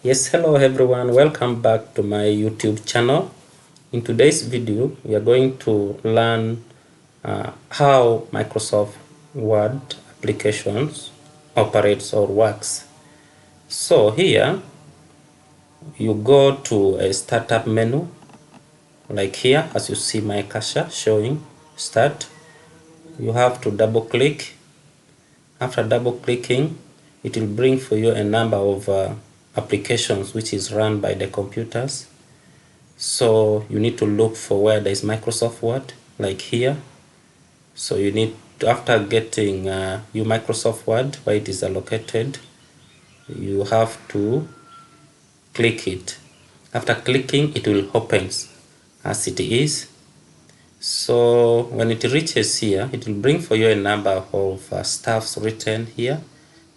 Yes, hello everyone, welcome back to my YouTube channel. In today's video we are going to learn how Microsoft Word applications operates or works. So here you go to a startup menu, like here as you see my cursor showing start. You have to double click. After double clicking, it will bring for you a number of applications which is run by the computers. So you need to look for where there is Microsoft Word, like here. So you need to, after getting your Microsoft Word where it is allocated, you have to click it. After clicking, it will open as it is. So when it reaches here, it will bring for you a number of stuffs written here.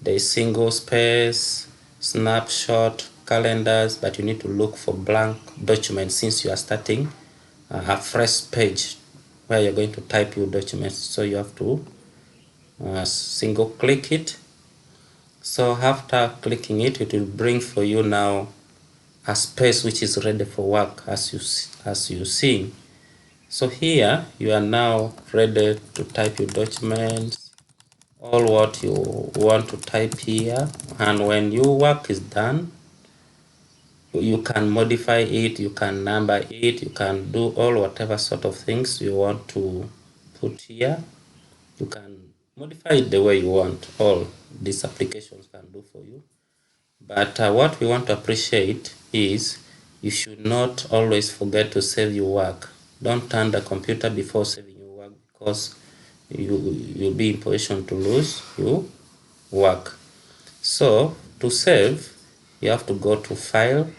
There is single space, snapshot, calendars, but you need to look for blank documents since you are starting a fresh page where you're going to type your documents. So you have to single click it. So after clicking it, it will bring for you now a space which is ready for work as you see. So here you are now ready to type your documents, all what you want to type here, and when your work is done, you can modify it, you can number it, you can do all whatever sort of things you want to put here. You can modify it the way you want. All these applications can do for you. But what we want to appreciate is you should not always forget to save your work. Don't turn the computer before saving your work, because you'll be in position to lose your work. So to save, you have to go to File.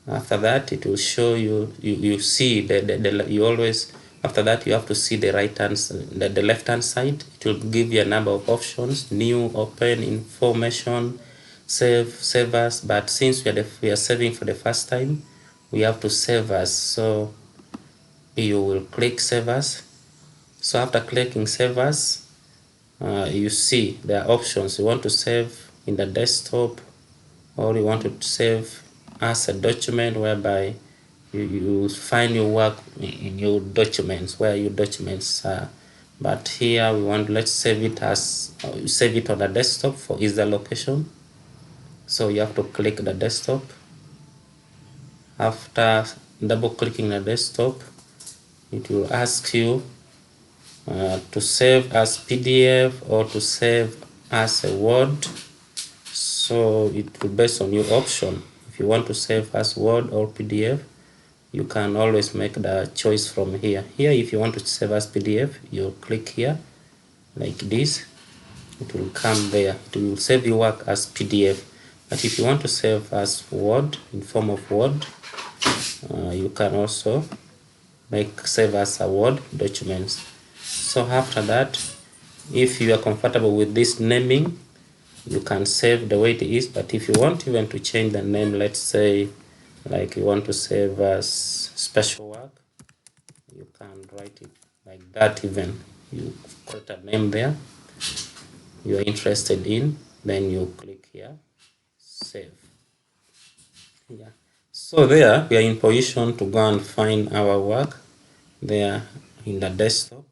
After that, it will show you, you see you always, after that you have to see the the left hand side. It will give you a number of options: new, open, information, save as. But since we are saving for the first time, we have to save as. So you will click save as. So after clicking save as, you see there are options. You want to save in the desktop, or you want to save as a document whereby you find your work in your documents, where your documents are. But here we want, let's save it as save it on the desktop for easy location. So you have to click the desktop. After double clicking the desktop, it will ask you to save as PDF or to save as a Word. So it will based on your option. If you want to save as Word or PDF, you can always make the choice from here. Here, if you want to save as PDF, you click here like this. It will come there. It will save your work as PDF. But if you want to save as Word, in form of Word, you can also save as a Word documents. So after that, if you are comfortable with this naming, you can save the way it is. But if you want even to change the name, let's say like you want to save as special work, you can write it like that. Even you put a name there you are interested in, then you click here save. Yeah, so there we are in position to go and find our work there in the desktop.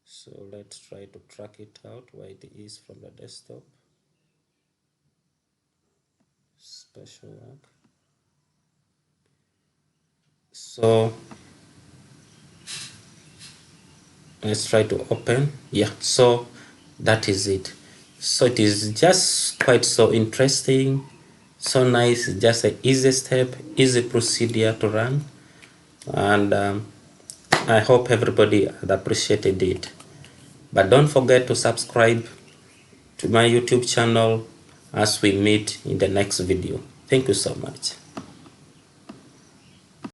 So let's try to track it out where it is from the desktop. Special work. So let's try to open. Yeah, so that is it. So it is just quite so interesting, so nice, just an easy step, easy procedure to run, and I hope everybody had appreciated it. But don't forget to subscribe to my YouTube channel as we meet in the next video. Thank you so much.